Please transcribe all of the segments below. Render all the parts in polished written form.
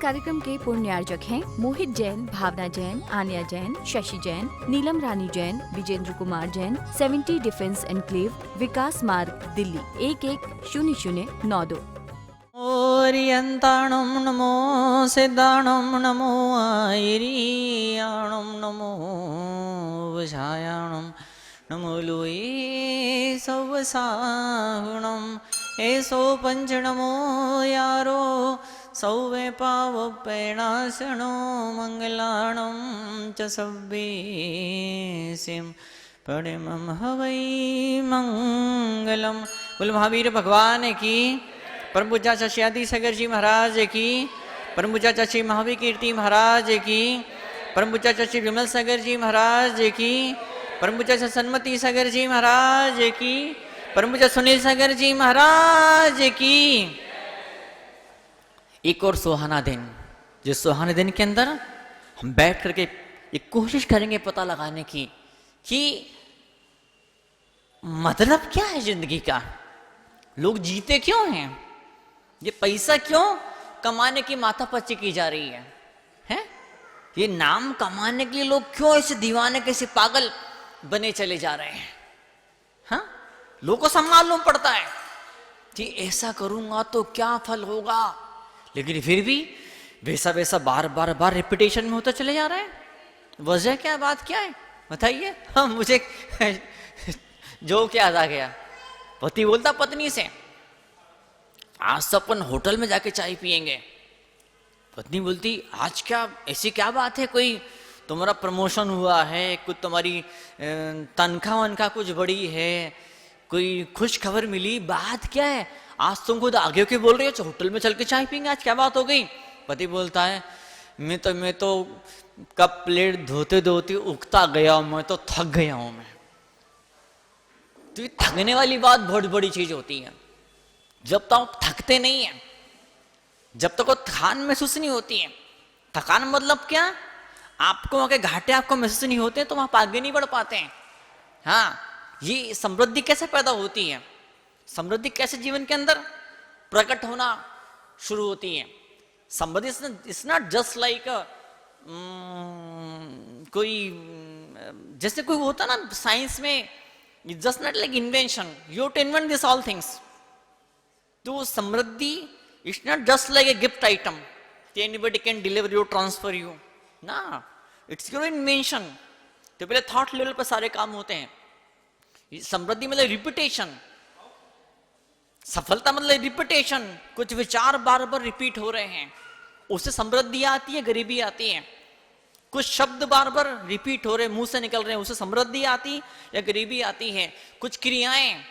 कार्यक्रम के पुण्यार्जक हैं मोहित जैन, भावना जैन, आन्या जैन, शशि जैन, नीलम रानी जैन, विजेंद्र कुमार जैन, 70 डिफेंस एनक्लेव, विकास मार्ग, दिल्ली 110092। ओरियंताणं नमो सिद्धाणं नमो आयरियाणं नमो वशायाणं नमो लोये सवसाहुणं एसो पंच नमो यारो सौवे पावपेणासनो मंगलाणं च सव्वेसिं परिमं हवै मंगलम। बोल महावीर भगवान की, परम पूज्य शशियादि सागर जी महाराज की, परम पूज्य चाची महावीर कीर्ति महाराज की, परम पूज्य चाची विमल सागर जी महाराज की, परम पूज्य सन्मति सागर जी महाराज की, परम पूज्य सुनील सागर जी महाराज की। एक और सुहाना दिन, जिस सुहाने दिन के अंदर हम बैठ करके एक कोशिश करेंगे पता लगाने की कि मतलब क्या है जिंदगी का, लोग जीते क्यों हैं, ये पैसा क्यों कमाने की माथापच्ची की जा रही है, हैं? ये नाम कमाने के लिए लोग क्यों ऐसे दीवाने कैसे पागल बने चले जा रहे हैं। हाँ, लोगों को सब मालूम पड़ता है कि ऐसा करूंगा तो क्या फल होगा, लेकिन फिर भी वैसा वैसा बार बार बार रिपीटेशन में होता चले जा रहा है। वजह क्या, बात क्या है बताइए। हाँ, मुझे जो क्या आ गया, पति बोलता पत्नी से आज तो अपन होटल में जाके चाय पियेंगे। पत्नी बोलती आज क्या, ऐसी क्या बात है, कोई तुम्हारा प्रमोशन हुआ है, कुछ तुम्हारी तनख्वाह वनख्वाह कुछ बड़ी है, कोई खुश खबर मिली, बात क्या है, आज तुम खुद आगे होके बोल रही हो होटल में चल के चाय पियेंगे, आज क्या बात हो गई। पति बोलता है मैं तो कप प्लेट धोते धोते उगता गया हूं, मैं तो थक गया हूं मैं। तो ये थकने वाली बात बहुत बड़ी चीज होती है। जब तक आप थकते नहीं हैं, जब तक वो थकान महसूस नहीं होती है, थकान मतलब क्या, आपको वहां के घाटे आपको महसूस नहीं होते तो आप आगे नहीं बढ़ पाते हैं। हाँ, ये समृद्धि कैसे पैदा होती है, समृद्धि कैसे जीवन के अंदर प्रकट होना शुरू होती है। समृद्धि इट्स नॉट जस्ट लाइक कोई जैसे कोई होता ना साइंस में, just not like invention, you to invent this all things. तो समृद्धि it's not just like a gift item, anybody can deliver you, transfer you ना, इट्स योर इन्वेंशन। तो पहले थॉट लेवल पर सारे काम होते हैं। समृद्धि मतलब रिपीटेशन, सफलता मतलब रिपीटेशन, कुछ विचार बार बार रिपीट हो रहे हैं, उससे समृद्धि आती है, गरीबी आती है। कुछ शब्द बार बार रिपीट हो रहे, मुंह से निकल रहे हैं, उससे समृद्धि आती या गरीबी आती है। कुछ क्रियाएं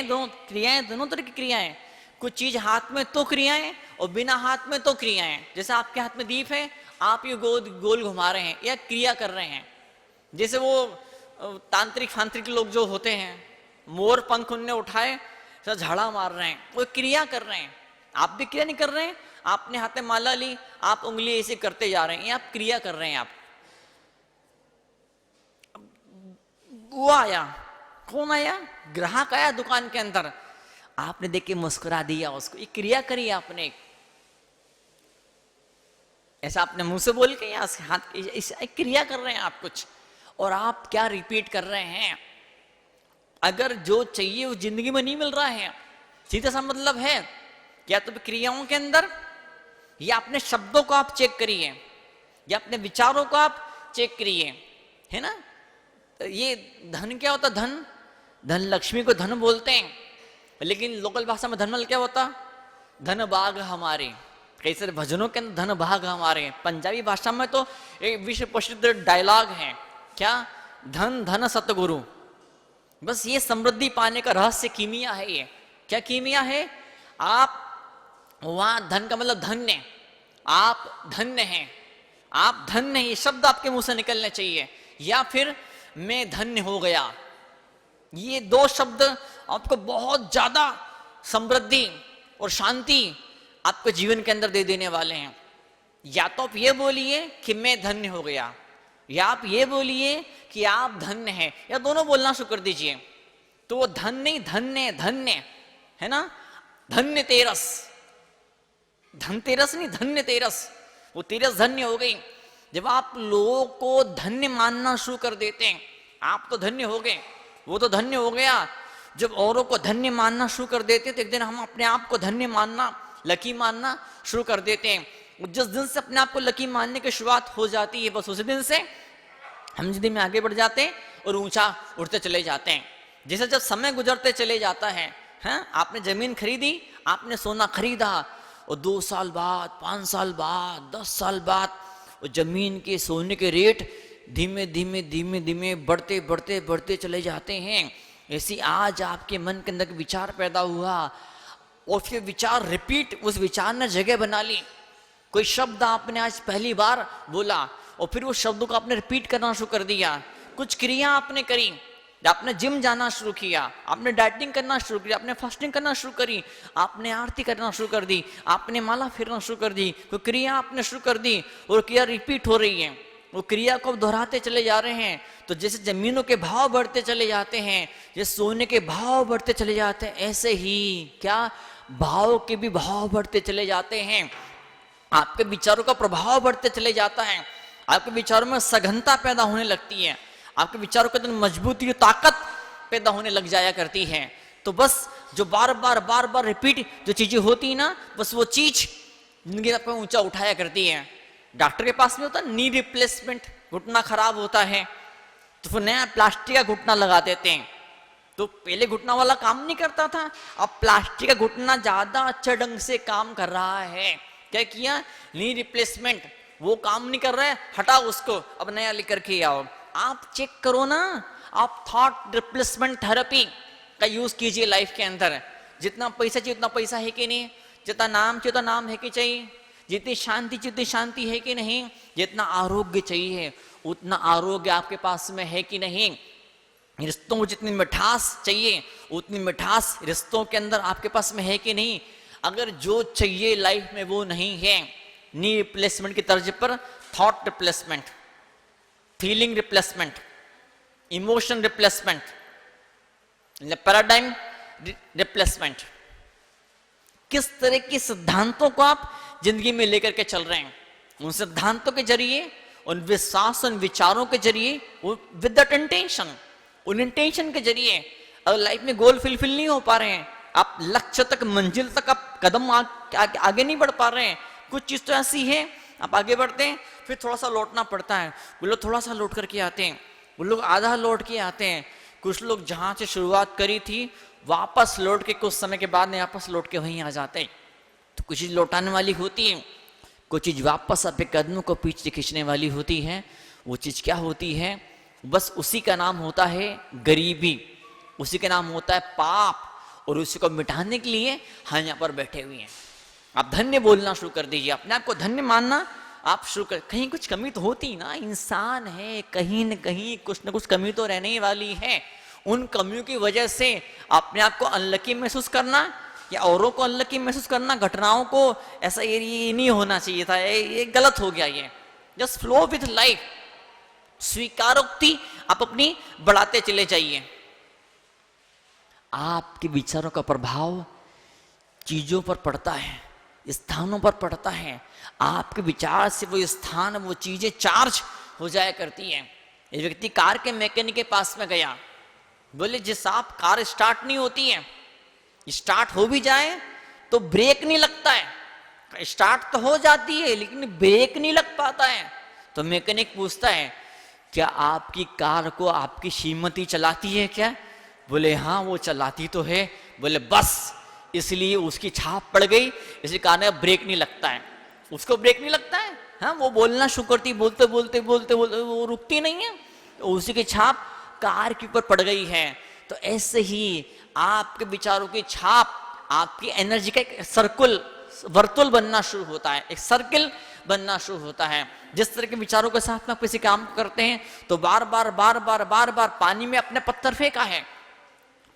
दोनों तरह की क्रियाएं, कुछ चीज हाथ में तो क्रियाएं और बिना हाथ में तो क्रियाएं। जैसे आपके हाथ में दीप है, आप ये गोल घुमा रहे हैं या क्रिया कर रहे हैं। जैसे वो तांत्रिक फांत्रिक लोग जो होते हैं, मोर पंख उनने उठाए तो झाड़ा मार रहे हैं, वो क्रिया कर रहे हैं। आप भी क्रिया नहीं कर रहे हैं, आपने हाथ में माला ली, आप उंगली ऐसे करते जा रहे हैं, आप क्रिया कर रहे हैं। आप वो आया, कौन आया, ग्राहक आया दुकान के अंदर, आपने देख के मुस्कुरा दिया उसको, एक क्रिया करी आपने। ऐसा आपने मुंह से बोल के या हाथ, एक क्रिया कर रहे हैं आप कुछ, और आप क्या रिपीट कर रहे हैं। अगर जो चाहिए वो जिंदगी में नहीं मिल रहा है, सीधा सा मतलब है या तो क्रियाओं के अंदर, या अपने शब्दों को आप चेक करिए, या अपने विचारों को आप चेक करिए, है ना। ये धन क्या होता, धन लक्ष्मी को धन बोलते हैं, लेकिन लोकल भाषा में धन मतलब क्या होता, धन भाग हमारे। कई सारे भजनों के अंदर धन भाग हमारे। पंजाबी भाषा में तो एक विश्व प्रसिद्ध डायलॉग है, क्या, धन धन सतगुरु। बस ये समृद्धि पाने का रहस्य कीमिया है। ये क्या कीमिया है, आप वहां धन का मतलब धन्य, आप धन्य हैं, आप धन्य, ये शब्द आपके मुंह से निकलने चाहिए, या फिर मैं धन्य हो गया। ये दो शब्द आपको बहुत ज्यादा समृद्धि और शांति आपके जीवन के अंदर दे देने वाले हैं। या तो आप ये बोलिए कि मैं धन्य हो गया, या आप ये बोलिए कि आप धन्य हैं, या दोनों बोलना शुरू कर दीजिए। तो वो धन नहीं, धन्य, धन्य है ना, धन्य तेरस, धनतेरस नहीं, धन्य तेरस, वो तेरस धन्य हो गई। जब आप लोगों को धन्य मानना शुरू कर देते हैं, आप तो धन्य हो गए, वो तो धन्य हो गया। जब औरों को धन्य मानना शुरू कर देते हैं तो एक दिन हम अपने आप को धन्य मानना, लकी मानना शुरू कर देते हैं। जिस दिन से अपने आप को लकी मानने की शुरुआत हो जाती है, बस उसी दिन से हम जिंदगी में आगे बढ़ जाते हैं और ऊंचा उठते चले जाते हैं। जैसे जब समय गुजरते चले जाता है, आपने जमीन खरीदी, आपने सोना खरीदा, और 2 साल बाद, 5 साल बाद, 10 साल बाद वो जमीन के सोने के रेट धीमे धीमे धीमे धीमे बढ़ते बढ़ते बढ़ते चले जाते हैं। ऐसे आज आपके मन के अंदर विचार पैदा हुआ और फिर विचार रिपीट, उस विचार ने जगह बना ली। कोई शब्द आपने आज पहली बार बोला और फिर वो शब्दों को आपने रिपीट करना शुरू कर दिया। कुछ क्रिया आपने करी, आपने जिम जाना शुरू किया, आपने डाइटिंग करना शुरू किया, आपने फास्टिंग करना शुरू करी, आपने आरती करना शुरू कर दी, आपने माला फेरना शुरू कर दी, कोई क्रिया आपने शुरू कर दी और क्रिया रिपीट हो रही है। वो क्रिया को दोहराते चले जा रहे हैं। तो जैसे जमीनों के भाव बढ़ते चले जाते हैं, जैसे सोने के भाव बढ़ते चले जाते हैं, ऐसे ही क्या भाव के भी भाव बढ़ते चले जाते हैं। आपके विचारों का प्रभाव बढ़ते चले जाता है, आपके विचारों में सघनता पैदा होने लगती है, आपके विचारों के अंदर मजबूती और ताकत पैदा होने लग जाया करती है। तो बस जो बार बार रिपीट जो चीजें होती है ना, बस वो चीज जिंदगी में ऊंचा उठाया करती है। डॉक्टर के पास में होता है नी रिप्लेसमेंट, घुटना खराब होता है तो फिर नया प्लास्टिक का घुटना लगा देते हैं। तो पहले घुटना वाला काम नहीं करता था, अब प्लास्टिक का घुटना ज्यादा अच्छे ढंग से काम कर रहा है। क्या किया? Knee replacement. वो काम नहीं कर रहा है, हटाओ उसको, अब नया लेकर के आओ। आप चेक करो ना, आप थॉट रिप्लेसमेंट थेरेपी का यूज कीजिए लाइफ के अंदर। जितना पैसा चाहिए उतना पैसा है कि नहीं, जितना नाम चाहिए उतना नाम है कि चाहिए, जितनी शांति चाहिए उतनी शांति है कि नहीं, जितना आरोग्य चाहिए उतना आरोग्य आपके पास में है कि नहीं, रिश्तों में जितनी मिठास चाहिए उतनी मिठास रिश्तों के अंदर आपके पास में है कि नहीं। अगर जो चाहिए लाइफ में वो नहीं है, नी रिप्लेसमेंट की तर्ज पर thought replacement, feeling replacement, emotion replacement, paradigm replacement, किस तरह के सिद्धांतों को आप जिंदगी में लेकर के चल रहे हैं, उन सिद्धांतों के जरिए, उन विश्वास, उन विचारों के जरिए, विद दैट इंटेंशन, उन इंटेंशन के जरिए अगर लाइफ में गोल फुलफिल नहीं हो पा रहे हैं, आप लक्ष्य तक, मंजिल तक आप कदम आगे नहीं बढ़ पा रहे हैं, कुछ चीज तो ऐसी है आप आगे बढ़ते हैं फिर थोड़ा सा लौटना पड़ता है। वो लोग थोड़ा सा लौट करके आते हैं, वो लोग आधा लौट के आते हैं, कुछ लोग जहां से शुरुआत करी थी वापस लौट के कुछ समय के बाद में वापस लौट के वहीं आ जाते हैं। तो कुछ चीज लौटाने वाली होती है, कुछ चीज वापस अपने कदमों को पीछे खींचने वाली होती है। वो चीज क्या होती है? बस उसी का नाम होता है गरीबी, उसी का नाम होता है पाप, और उसी को मिटाने के लिए हम यहाँ पर बैठे हुए हैं। आप धन्य बोलना शुरू कर दीजिए, अपने आप को धन्य मानना आप शुरू कर। कहीं कुछ कमी तो होती ना, इंसान है, कहीं न कहीं कुछ न कुछ कमी तो रहने ही वाली है। उन कमियों की वजह से अपने आप को अनलकी महसूस करना या औरों को अनलकी महसूस करना, घटनाओं को ऐसा ये नहीं होना चाहिए था, ये गलत हो गया। ये जस्ट फ्लो विथ लाइफ, स्वीकारोक्ति आप अपनी बढ़ाते चले जाइए। आपके विचारों का प्रभाव चीजों पर पड़ता है, स्थानों पर पड़ता है। आपके विचार से वो स्थान, वो चीजें चार्ज हो जाया करती है। एक व्यक्ति कार के मैकेनिक के पास में गया, बोले जिस आप कार स्टार्ट नहीं होती है, स्टार्ट हो भी जाए तो ब्रेक नहीं लगता है, स्टार्ट तो हो जाती है लेकिन ब्रेक नहीं लग पाता है। तो मैकेनिक पूछता है क्या आपकी कार को आपकी श्रीमती चलाती है क्या? बोले हाँ वो चलाती तो है। बोले बस इसलिए उसकी छाप पड़ गई, इसी कारण ब्रेक नहीं लगता है। उसको ब्रेक नहीं लगता है, हाँ वो बोलना शुरू करती, बोलते बोलते बोलते बोलते वो रुकती नहीं है, तो उसी की छाप कार के ऊपर पड़ गई है। तो ऐसे ही आपके विचारों की छाप आपकी एनर्जी का एक सर्कुल, वर्तुल बनना शुरू होता है, एक सर्किल बनना शुरू होता है। जिस तरह के विचारों के साथ में आप किसी काम करते हैं तो बार बार बार बार बार बार पानी में अपने पत्थर फेंका है,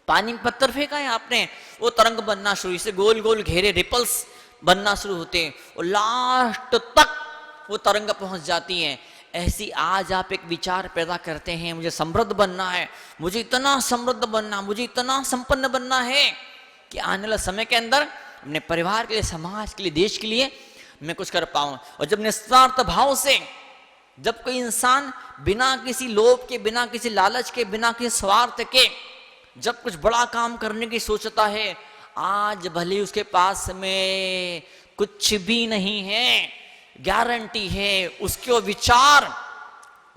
पानी में पत्थर फेंका है आपने, वो तरंग बनना शुरू, इसे गोल गोल घेरे रिपल्स बनना शुरू होते हैं और लास्ट तक वो तरंग पहुंच जाती है। ऐसी आज आप एक विचार पैदा करते हैं, मुझे समृद्ध बनना है, मुझे इतना समृद्ध बनना, मुझे इतना संपन्न बनना है कि आने वाले समय के अंदर अपने परिवार के लिए, समाज के लिए, देश के लिए मैं कुछ कर पाऊं। और जब निस्वार्थ भाव से, जब कोई इंसान बिना किसी लोभ के, बिना किसी लालच के, बिना किसी स्वार्थ के जब कुछ बड़ा काम करने की सोचता है, आज भले उसके पास में कुछ भी नहीं है, गारंटी है उसके विचार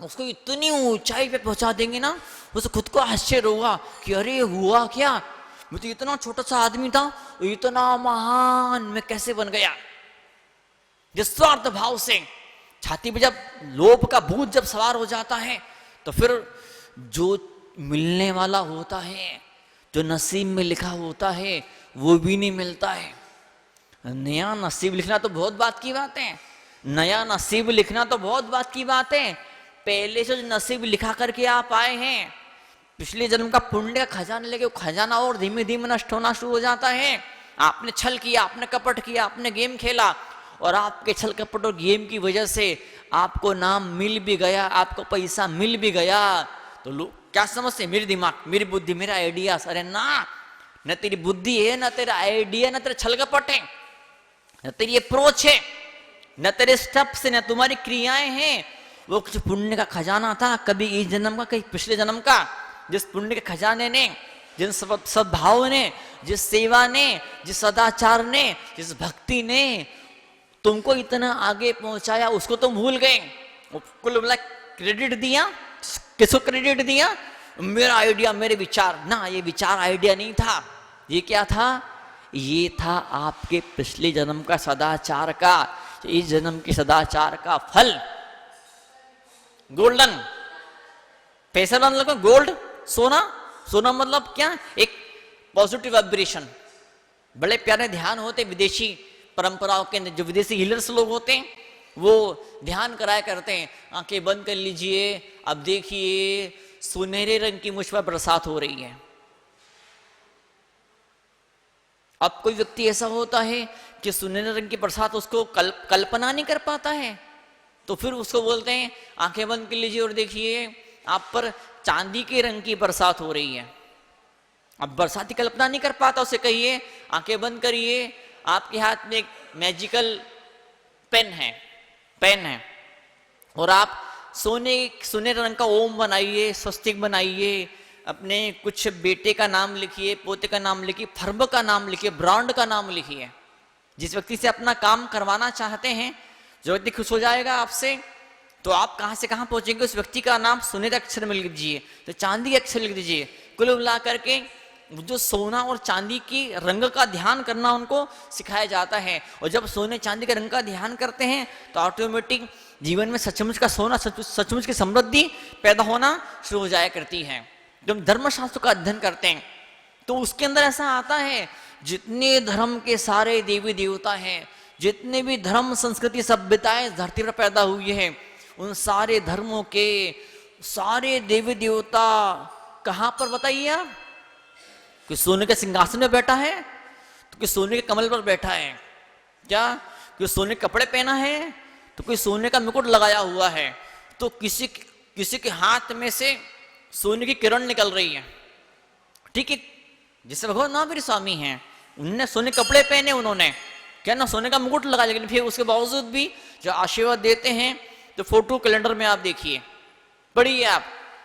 उसको इतनी ऊंचाई पे पहुंचा देंगे ना, उसे खुद को आश्चर्य होगा कि अरे हुआ क्या, मैं तो इतना छोटा सा आदमी था, इतना महान मैं कैसे बन गया। निस्वार्थ भाव से छाती पे जब लोभ का भूत जब सवार हो जाता है, तो फिर जो मिलने वाला होता है, जो नसीब में लिखा होता है, वो भी नहीं मिलता है। नया नसीब लिखना तो बहुत बात की बात है, नया नसीब लिखना तो बहुत बात की बात है। पहले से जो नसीब लिखा करके आप आए हैं, पिछले जन्म का पुण्य का खजाना लेके, वो खजाना और धीमे धीमे नष्ट होना शुरू हो जाता है। आपने छल किया, आपने कपट किया, आपने गेम खेला, और आपके छल कपट और गेम की वजह से आपको नाम मिल भी गया, आपको पैसा मिल भी गया, तो लोग क्या समझते, मेरी दिमाग, मेरी बुद्धि, मेरा आइडिया। अरे ना, न तेरी बुद्धि है, न तेरा आइडिया, न तेरा छल कपट है, न तेरी अप्रोच है, न तेरे स्टेप्स है, न तुम्हारी क्रियाएं हैं। वो कुछ पुण्य का खजाना था, कभी इस जन्म का, कहीं पिछले जन्म का, जिस पुण्य के खजाने ने, जिस सद्भाव ने, जिस सेवा ने, जिस सदाचार ने, जिस भक्ति ने तुमको इतना आगे पहुंचाया, उसको तुम भूल गए। कुल मिला क्रेडिट दिया, किसको क्रेडिट दिया, मेरा आइडिया, मेरे विचार। ना, ये विचार आइडिया नहीं था, ये क्या था, ये था आपके पिछले जन्म का सदाचार का, इस जन्म के सदाचार का फल। गोल्डन पैसा मतलब गोल्ड, सोना, सोना मतलब क्या, एक पॉजिटिव वाइब्रेशन। बड़े प्यारे ध्यान होते विदेशी परंपराओं के, जो विदेशी हीलर्स लोग होते हैं, वो ध्यान कराया करते हैं। आंखें बंद कर लीजिए, अब देखिए सुनहरे रंग की मुझ पर बरसात हो रही है। अब कोई व्यक्ति ऐसा होता है कि सुनहरे रंग की बरसात उसको कल्पना नहीं कर पाता है, तो फिर उसको बोलते हैं आंखें बंद कर लीजिए और देखिए आप पर चांदी के रंग की बरसात हो रही है। अब बरसात की कल्पना नहीं कर पाता, उसे कहिए आंखें बंद करिए, आपके हाथ में एक मैजिकल पेन है और आप सोने रंग का ओम बनाइए, स्वस्तिक बनाइए, अपने कुछ बेटे का नाम लिखिए, पोते का नाम लिखिए, फर्म का नाम लिखिए, ब्रांड का नाम लिखिए। जिस व्यक्ति से अपना काम करवाना चाहते हैं, जो व्यक्ति खुश हो जाएगा आपसे, तो आप कहां से कहां पहुंचेंगे, उस व्यक्ति का नाम सुनहरे अक्षर में लिख दीजिए, तो चांदी के अक्षर लिख दीजिए। कुल मिला करके जो सोना और चांदी की रंग का ध्यान करना उनको सिखाया जाता है। और जब सोने चांदी के रंग का ध्यान करते हैं, तो ऑटोमेटिक जीवन में सचमुच का सोना, सचमुच की समृद्धि पैदा होना शुरू हो जाया करती है। जब धर्मशास्त्र का अध्ययन करते हैं, तो उसके अंदर ऐसा आता है, जितने धर्म के सारे देवी देवता हैं, जितने भी धर्म, संस्कृति, सभ्यताएं धरती पर पैदा हुई है, उन सारे धर्मों के सारे देवी देवता कहां पर बताइए आप, कि सोने के सिंहासन में बैठा है, तो कोई सोने के कमल पर बैठा है क्या, कोई सोने के कपड़े पहना है, तो कोई सोने का मुकुट लगाया हुआ है, तो किसी के हाथ में से सोने की किरण निकल रही है। ठीक है, जैसे भगवान महावीर स्वामी हैं, उन्होंने सोने कपड़े पहने, उन्होंने क्या ना सोने का मुकुट लगाया, लेकिन फिर उसके बावजूद भी जो आशीर्वाद देते हैं, तो फोटो कैलेंडर में आप देखिए, पढ़िए आप,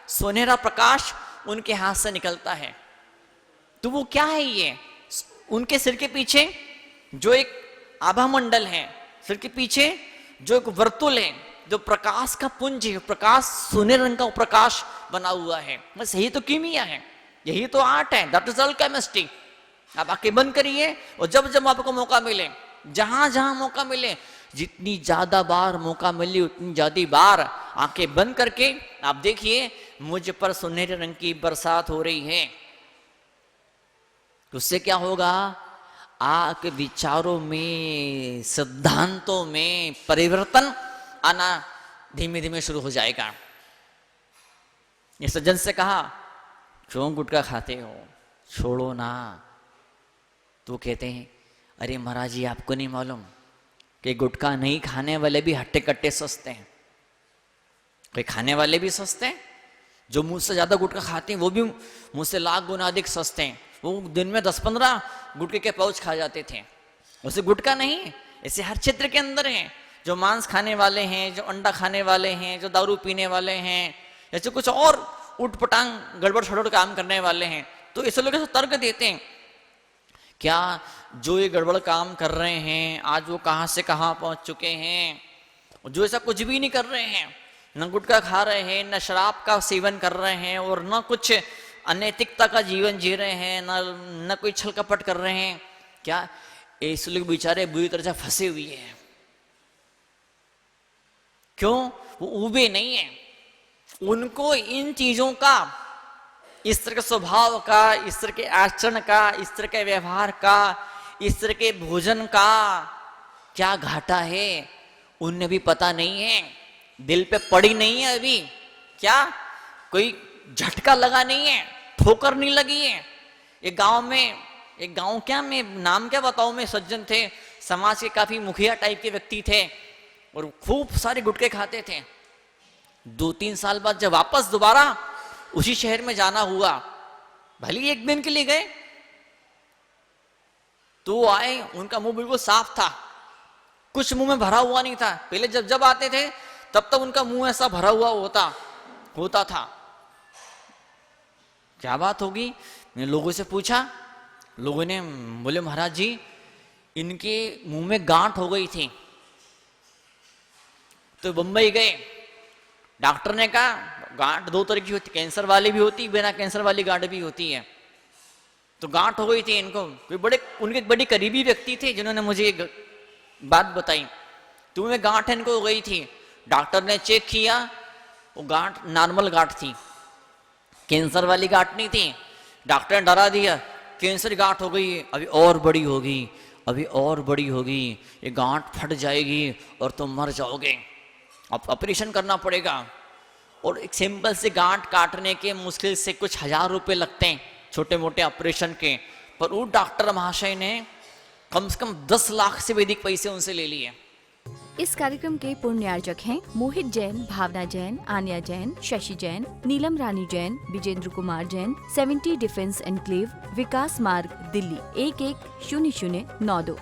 सुनहरा प्रकाश उनके हाथ से निकलता है। तो वो क्या है, ये उनके सिर के पीछे जो एक आभा मंडल है, सिर के पीछे जो एक वर्तुल है, जो प्रकाश का पुंज है, प्रकाश सुनहरे रंग का प्रकाश बना हुआ है। बस यही तो कीमिया है, यही तो आर्ट है, दैट इज ऑल केमिस्ट्री। आप आंखें बंद करिए, और जब जब आपको मौका मिले, जहां जहां मौका मिले, जितनी ज्यादा बार मौका मिले उतनी ज्यादा बार आंखें बंद करके आप देखिए, मुझ पर सुनहरे रंग की बरसात हो रही है। उससे क्या होगा, आपके विचारों में, सिद्धांतों में परिवर्तन आना धीमे धीमे शुरू हो जाएगा। ये सज्जन से कहा, क्यों गुटखा खाते हो, छोड़ो ना। तो कहते हैं, अरे महाराज जी, आपको नहीं मालूम कि गुटखा नहीं खाने वाले भी हट्टे कट्टे सस्ते हैं, कोई खाने वाले भी सस्ते हैं, जो मुझसे ज्यादा गुटखा खाते हैं वो भी मुझसे लाख गुना अधिक सस्ते हैं। वो दिन में 10-15 गुटखे के पाउच खा जाते थे, उसे गुटखा नहीं, ऐसे हर क्षेत्र के अंदर है। जो मांस खाने वाले हैं, जो अंडा खाने वाले हैं, जो दारू पीने वाले हैं, ऐसे कुछ और उठपटांग गड़बड़ छड़बड़ काम करने वाले हैं, तो ऐसे लोग ऐसे तर्क देते हैं क्या जो ये गड़बड़ काम कर रहे हैं आज वो कहाँ से कहाँ पहुंच चुके हैं, जो ऐसा कुछ भी नहीं कर रहे हैं, न गुटखा खा रहे हैं, न शराब का सेवन कर रहे हैं, और न कुछ अनैतिकता का जीवन जी रहे हैं, न कोई छल कपट कर रहे हैं, क्या ऐसे लोग बेचारे बुरी तरह से फंसे हुए हैं। क्यों? वो उबे नहीं है, उनको इन चीजों का, इस तरह के स्वभाव का, इस तरह के आचरण का, इस तरह के व्यवहार का, इस तरह के भोजन का क्या घाटा है उन्हें भी पता नहीं है, दिल पे पड़ी नहीं है अभी, क्या कोई झटका लगा नहीं है, ठोकर नहीं लगी है। एक गांव क्या, मैं नाम क्या बताऊं, में सज्जन थे, समाज के काफी मुखिया टाइप के व्यक्ति थे और खूब सारे गुटखे खाते थे। 2-3 साल बाद जब वापस दोबारा उसी शहर में जाना हुआ, भले ही एक दिन के लिए गए, तो वो आए, उनका मुंह बिल्कुल साफ था, कुछ मुंह में भरा हुआ नहीं था। पहले जब आते थे तब तक उनका मुंह ऐसा भरा हुआ होता था। क्या बात होगी? मैंने लोगों से पूछा, लोगों ने बोले महाराज जी इनके मुंह में गांठ हो गई थी। तो बंबई गए, डॉक्टर ने कहा गांठ 2 तरह की होती, कैंसर वाली भी होती, बिना कैंसर वाली गांठ भी होती है। तो गांठ हो गई थी इनको। कोई उनके बड़ी करीबी व्यक्ति थे जिन्होंने मुझे एक बात बताई, तो में गांठ इनको हो गई थी। डॉक्टर ने चेक किया, वो गांठ नॉर्मल गांठ थी, कैंसर वाली गांठ नहीं थी। डॉक्टर ने डरा दिया, कैंसर गांठ हो गई, अभी और बड़ी होगी, अभी और बड़ी होगी, ये गांठ फट जाएगी और तुम मर जाओगे, अब ऑपरेशन करना पड़ेगा। और एक सिंपल से गांठ काटने के मुश्किल से कुछ 1000 रुपए लगते हैं छोटे मोटे ऑपरेशन के, पर वो डॉक्टर महाशय ने कम से कम 10 लाख से भी अधिक पैसे उनसे ले लिए। इस कार्यक्रम के पुण्यार्जक हैं मोहित जैन, भावना जैन, आन्या जैन, शशि जैन, नीलम रानी जैन, विजेंद्र कुमार जैन, 70 डिफेंस एनक्लेव, विकास मार्ग, दिल्ली 110092।